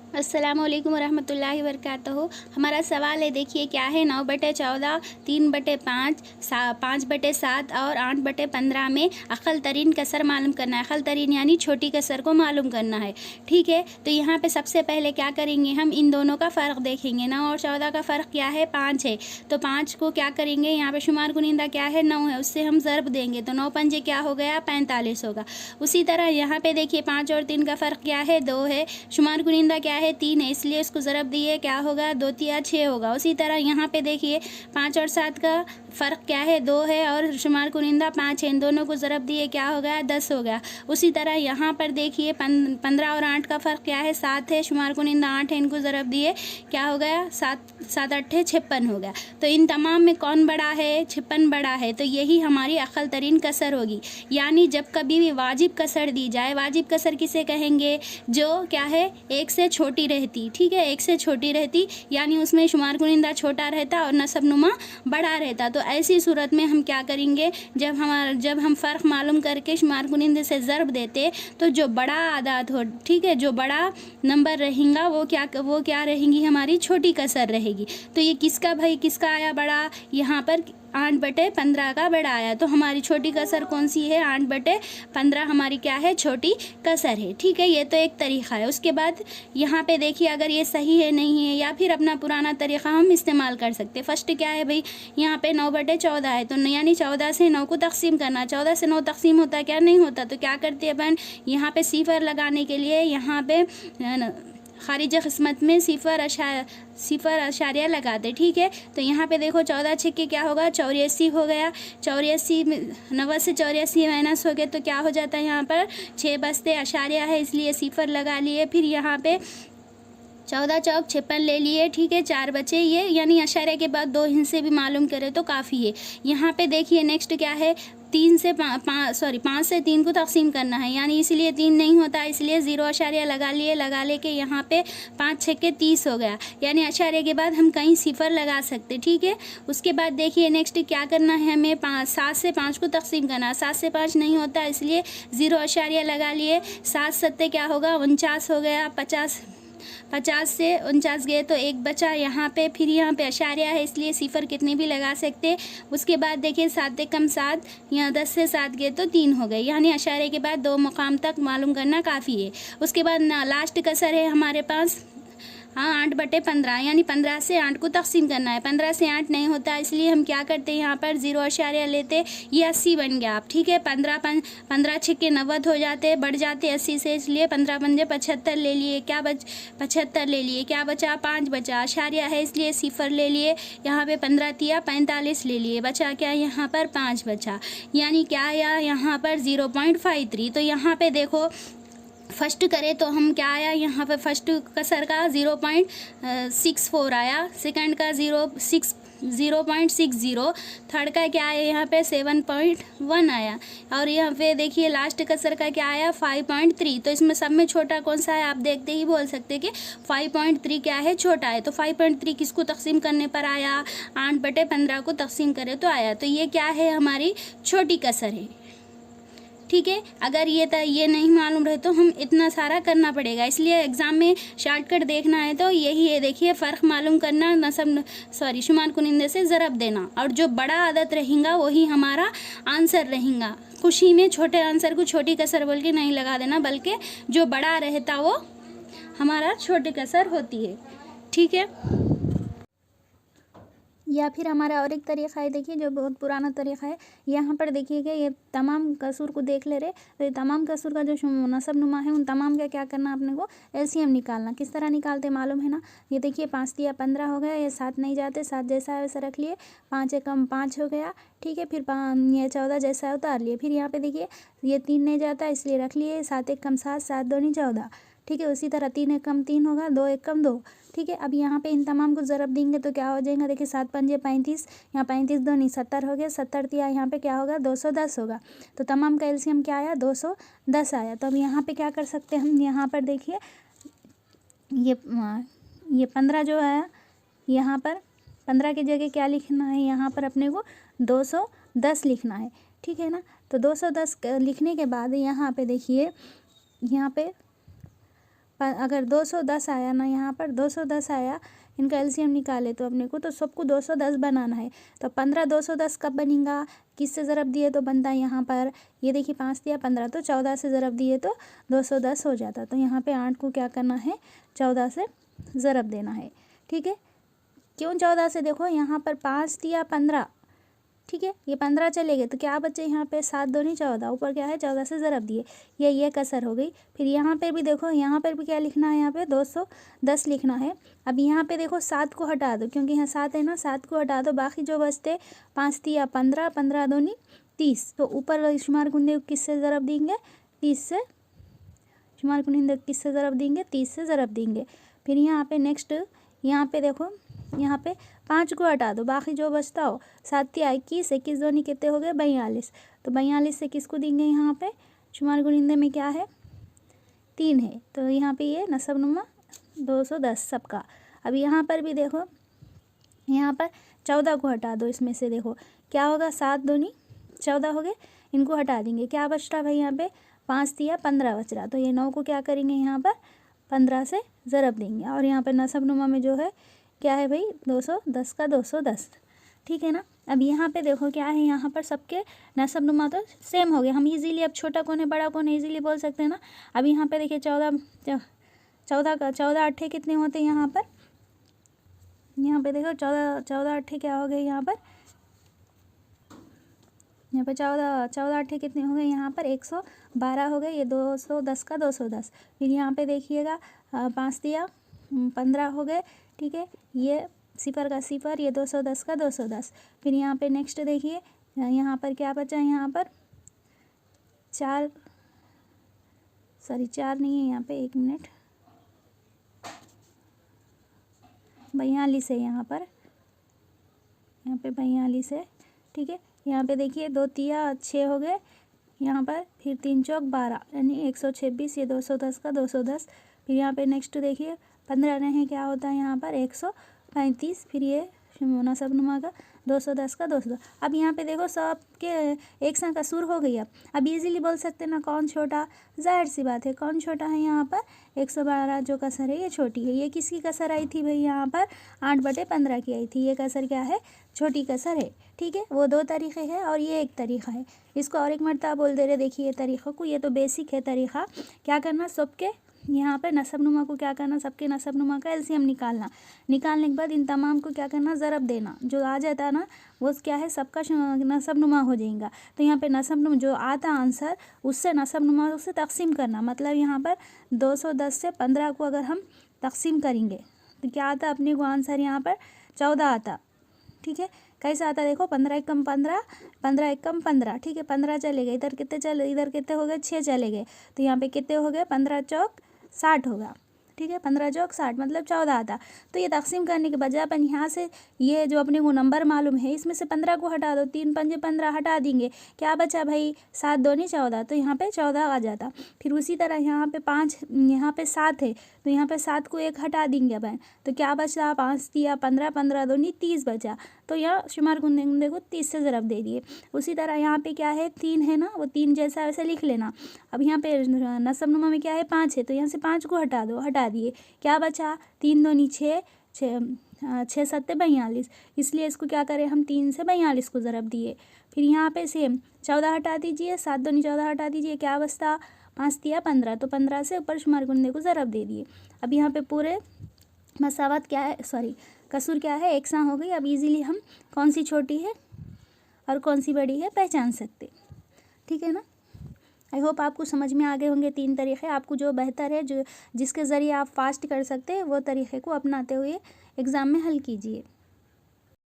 अस्सलाम वालेकुम रहमतुल्लाहि वबरकातुहू। हमारा सवाल है, देखिए क्या है, 9/14, 3/5, 5/7 और 8/15 में अक़ल तरीन कसर मालूम करना है। अक़ल तरीन यानी छोटी कसर को मालूम करना है। ठीक है, तो यहाँ पे सबसे पहले क्या करेंगे, हम इन दोनों का फ़र्क देखेंगे। 9 और 14 का फ़र्क क्या है, 5 है। तो 5 को क्या करेंगे, यहाँ पे शुमार कुनिंदा क्या है, 9 है, उससे हम ज़रब देंगे तो 9 पंजे क्या हो गया, 45 होगा। उसी तरह यहाँ पे देखिए 5 और 3 का फ़र्क क्या है, 2 है। शुमार कुनिंदा क्या है, 3 है, इसलिए इसको ज़रब दिए, क्या होगा, 2 तिया 6 होगा। उसी तरह यहाँ पे देखिए 5 और 7 का फ़र्क क्या है, 2 है और शुमार कुनिंदा 5 है, इन दोनों को ज़रब दिए, क्या हो गया, 10 हो गया। उसी तरह यहाँ पर देखिए 15 और 8 का फ़र्क क्या है, 7 है, शुमार कुनिंदा 8 है, इनको ज़रब दिए, क्या हो गया, 7 8 56 हो गया। तो इन तमाम में कौन बड़ा है, 56 बड़ा है। तो यही हमारी अक़ल तरीन कसर होगी। यानी जब कभी भी वाजिब कसर दी जाए, वाजिब कसर किसे कहेंगे, जो क्या है, एक से छोटी रहती। ठीक है, एक से छोटी रहती यानी उसमें शुमार कुनिंदा छोटा रहता और नसब नुमा बड़ा रहता। तो ऐसी सूरत में हम क्या करेंगे, जब हम फ़र्क मालूम करके शुमार कुनिंदे से ज़रब देते तो जो बड़ा आदात हो, ठीक है, जो बड़ा नंबर रहेगा वो क्या रहेंगी, हमारी छोटी कसर रहेगी। तो ये किसका भाई, किसका आया बड़ा, यहाँ पर 8/15 का बड़ा आया। तो हमारी छोटी कसर कौन सी है, 8/15 हमारी क्या है, छोटी कसर है। ठीक है, ये तो एक तरीक़ा है। उसके बाद यहाँ पे देखिए अगर ये सही है, नहीं है, या फिर अपना पुराना तरीक़ा हम इस्तेमाल कर सकते। फर्स्ट क्या है भाई, यहाँ पे 9/14 है, तो यानी 14 से 9 को तक़सीम करना। 14 से 9 तक़सीम होता क्या, नहीं होता। तो क्या करते हैं अपन, यहाँ पे सिफ़र लगाने के लिए यहाँ पे खारिज क़िस्मत में सिफ़र अशारिया लगाते। ठीक है, तो यहाँ पे देखो 14 छक्के क्या होगा, 84 हो गया। 84 में 90 से 84 माइनस हो गए तो क्या हो जाता है, यहाँ पर 6 बचते, अशारिया है इसलिए सिफ़र लगा लिए। फिर यहाँ पे 14 चौक 56 ले लिए। ठीक है, 4 बचे ये, यानी अशारे के बाद 2 हिस्से भी मालूम करें तो काफ़ी है। यहाँ पे देखिए नेक्स्ट क्या है, 5 से 3 को तक़सीम करना है, यानी इसलिए 3 नहीं होता, इसलिए 0 अशारिया लगा लेके यहाँ पे 5 छक्के 30 हो गया, यानी अशारे के बाद हम कहीं सिफ़र लगा सकते। ठीक है, उसके बाद देखिए नेक्स्ट क्या करना है, हमें 7 से 5 को तक़सीम करना है। 7 से 5 नहीं होता, इसलिए 0 अशारिया लगा लिए। 7 सत्ते क्या होगा, 49 हो गया। 50 से 49 गए तो 1 बचा यहाँ पे। फिर यहाँ पे अशारिया है इसलिए सिफ़र कितने भी लगा सकते। उसके बाद देखिए 7 कम 7, यहाँ 10 से 7 गए तो 3 हो गए, यानी अशारे के बाद 2 मुकाम तक मालूम करना काफ़ी है। उसके बाद लास्ट कसर है हमारे पास, हाँ, 8/15, यानी 15 से 8 को तक़सीम करना है। 15 से 8 नहीं होता, इसलिए हम क्या करते हैं, यहाँ पर 0 अशारिया लेते, ये 80 बन गया आप। ठीक है, 15 छक्के 90 हो जाते, बढ़ जाते 80 से, इसलिए 15 पंजे 75 ले लिए। 75 ले लिए, क्या बचा, 5 बचा। अशारिया है इसलिए सिफ़र ले लिए, यहाँ पे 15 तिया 45 ले लिए, बचा क्या, यहाँ पर 5 बचा, यानी क्या आया, यहाँ पर 0.53। तो यहाँ पे देखो फर्स्ट करें तो हम क्या आया, यहाँ पे फर्स्ट कसर का 0.64 आया, सेकंड का 0.60, थर्ड का क्या आया, यहाँ पे 7.1 आया, और यहाँ पे देखिए लास्ट कसर का क्या आया, 5.3। तो इसमें सब में छोटा कौन सा है, आप देखते ही बोल सकते कि 5.3 क्या है, छोटा है। तो 5.3 किसको तक़सीम करने पर आया, 8/15 को तक़सीम करे तो आया। तो ये क्या है, हमारी छोटी कसर है। ठीक है, अगर ये नहीं मालूम रहे तो हम इतना सारा करना पड़ेगा, इसलिए एग्ज़ाम में शॉर्टकट देखना है तो यही है। देखिए फ़र्क मालूम करना, शुमार कुनिंदे से ज़रब देना, और जो बड़ा आदत रहेगा वही हमारा आंसर रहेगा। खुशी में छोटे आंसर को छोटी कसर बोल के नहीं लगा देना, बल्कि जो बड़ा रहता वो हमारा छोटी कसर होती है। ठीक है, या फिर हमारा और एक तरीक़ा है, देखिए जो बहुत पुराना तरीक़ा है। यहाँ पर देखिएगा ये तमाम कसूर को देख ले रहे, तो ये तमाम कसूर का जो नसब नुमा है उन तमाम का क्या करना, अपने को एलसीएम निकालना। किस तरह निकालते मालूम है ना, ये देखिए 5 तिया 15 हो गया, ये 7 नहीं जाते, 7 जैसा है वैसा रख लिए, 5 कम 5 हो गया। ठीक है, फिर ये 14 जैसा है उतार लिए। फिर यहाँ पे देखिए ये 3 नहीं जाता इसलिए रख लिए, 7 कम 7, 7 दूनी 14। ठीक है, उसी तरह 3 कम 3 होगा, 2 कम 2। ठीक है, अब यहाँ पे इन तमाम को ज़रब देंगे तो क्या हो जाएगा, देखिए 7 पंजे 35, यहाँ 35 दूनी 70 हो गया, 70 तिया यहाँ पे क्या होगा, 210 होगा। तो तमाम का एलसीएम क्या आया, 210 आया। तो अब यहाँ पे क्या कर सकते हैं हम, यहाँ पर देखिए ये 15 जो है, यहाँ पर 15 की जगह क्या लिखना है, यहाँ पर अपने को 210 लिखना है। ठीक है ना, तो 210 लिखने के बाद यहाँ पे देखिए, यहाँ पे अगर 210 आया ना, यहाँ पर 210 आया, इनका एलसीएम निकाले तो अपने को तो सबको 210 बनाना है। तो 15 210 कब बनेगा, किससे ज़रब दिए तो बनता है यहाँ पर, ये देखिए 5 दिया 15, तो 14 से ज़रब दिए तो 210 हो जाता। तो यहाँ पे 8 को क्या करना है, 14 से ज़रब देना है। ठीक है, क्यों 14 से, देखो यहाँ पर 5 दिया 15, ठीक है, ये 15 चले गए तो क्या बचे यहाँ पे 7 दूनी 14, ऊपर क्या है 14 से ज़रब दिए, ये कसर हो गई। फिर यहाँ पे भी देखो, यहाँ पर भी क्या लिखना है, यहाँ पे 210 लिखना है। अब यहाँ पे देखो 7 को हटा दो, क्योंकि यहाँ 7 है ना, 7 को हटा दो, बाकी जो बचते 5 दिया 15, 15 दूनी 30, तो ऊपर शुमार कुंदे किससे ज़रब देंगे, 30 से, शुमार कुंदे किससे ज़रब देंगे, 30 से ज़रब देंगे। फिर यहाँ पे नेक्स्ट, यहाँ पे देखो, यहाँ पे 5 को हटा दो, बाकी जो बचता हो 7 या 21, 21 दूनी कितने हो गए 42, तो 42 से किसको देंगे, यहाँ पे शुमार कुनिंदे में क्या है 3 है, तो यहाँ पे ये नसब नुमा 210 सबका। अब यहाँ पर भी देखो, यहाँ पर 14 को हटा दो, इसमें से देखो क्या होगा, 7 दूनी 14 हो गए, इनको हटा देंगे, क्या बच रहा भाई यहाँ पे 5 दिया 15 बच रहा, तो ये 9 को क्या करेंगे यहाँ पर 15 से ज़रब देंगे। और यहाँ पर नसब नुमा में जो है क्या है भाई 210 का 210, ठीक है ना। अब यहाँ पे देखो क्या है, यहाँ पर सबके नसब नुमा तो सेम हो गए, हम इजीली अब छोटा कौन है बड़ा कौन है इजीली बोल सकते हैं ना। अब यहाँ पे देखिए 14 अट्ठे कितने होते हैं यहाँ पर, यहाँ पे देखो 14 अट्ठे क्या हो गए यहाँ पर, यहाँ पे 14 अट्ठे कितने हो गए यहाँ पर 112 हो गए, ये 210 का 210। फिर यहाँ पे देखिएगा 5 दिया 15 हो गए, ठीक है, ये सिफर का सिफर, ये 210 का 210। फिर यहाँ पे नेक्स्ट देखिए, यहाँ पर क्या बचा है, यहाँ पर 4 नहीं है यहाँ पे, 1 मिनट, 42 है यहाँ पर, यहाँ पे 42 है, ठीक है। यहाँ पे देखिए 2 तिया 6 हो गए यहाँ पर, फिर 3 चौक 12 यानी 126, ये 210 का 210। फिर यहाँ पे नेक्स्ट देखिए 15 रहे क्या होता है यहाँ पर 135, फिर ये नसब नुमा का 210 का 210। अब यहाँ पे देखो सब के एक सा कसूर हो गई। अब इजीली बोल सकते हैं ना कौन छोटा, जाहिर सी बात है कौन छोटा है यहाँ पर 112 जो कसर है ये छोटी है। ये किसकी कसर आई थी भाई, यहाँ पर 8/15 की आई थी, ये कसर क्या है छोटी कसर है, ठीक है। वो 2 तरीक़े हैं और ये एक तरीक़ा है, इसको और एक मरतबा बोल दे रहे देखिए ये तरीक़ों को, ये तो बेसिक है तरीक़ा। क्या करना, सबके यहाँ पे नसब नुमा को क्या करना, सबके नसब नुमा का एलसीएम निकालने के बाद इन तमाम को क्या करना, ज़रब देना, जो आ जाता है ना वो क्या है सबका नसब नुमा हो जाएगा। तो यहाँ पे नसब नुमा जो आता आंसर उससे नसब नुमा से तकसीम करना, मतलब यहाँ पर 210 से 15 को अगर हम तकसीम करेंगे तो क्या आता अपने को आंसर यहाँ पर 14 आता, ठीक है। कैसे आता देखो 15 एकम 15, 15 एकम 15, ठीक है, 15 चले गए, इधर कितने चले, इधर कितने हो गए 6 चले गए, तो यहाँ पे कितने हो गए 15 चौक 60 होगा, ठीक है, 15 चौक 60 मतलब 14 आता। तो ये तकसीम करने के बजाय अपन यहाँ से ये जो अपने को नंबर मालूम है इसमें से 15 को हटा दो, 3 पंजे 15 हटा देंगे, क्या बचा भाई 7 दूनी 14, तो यहाँ पे 14 आ जाता। फिर उसी तरह यहाँ पे 5, यहाँ पे 7 है तो यहाँ पे 7 को 1 हटा देंगे अपन, तो क्या बचा 5 दिया 15, 15 दूनी 30 बचा, तो यहाँ शुमार कुंदे को 30 से ज़रब दे दिए। उसी तरह यहाँ पे क्या है 3 है ना, वो 3 जैसा वैसे लिख लेना। अब यहाँ पे नसब नुमा में क्या है 5 है, तो यहाँ से 5 को हटा दो, हटा दिए, क्या बचा 3 दूनी 6, 6 7 42, इसलिए इसको क्या करें हम 3 से 42 को ज़रब दिए। फिर यहाँ पे सेम 14 हटा दीजिए, 7 दूनी 14 हटा दीजिए, क्या बचता 5 दिया 15, तो 15 से ऊपर शुमार कुंदे को ज़रब दे दिए। अब यहाँ पे पूरे मसावत क्या है, सॉरी कसूर क्या है, एक सा हो गई। अब इजीली हम कौन सी छोटी है और कौन सी बड़ी है पहचान सकते, ठीक है ना। आई होप आपको समझ में आ गए होंगे 3 तरीक़े। आपको जो बेहतर है, जो जिसके ज़रिए आप फास्ट कर सकते हैं वो तरीक़े को अपनाते हुए एग्ज़ाम में हल कीजिए।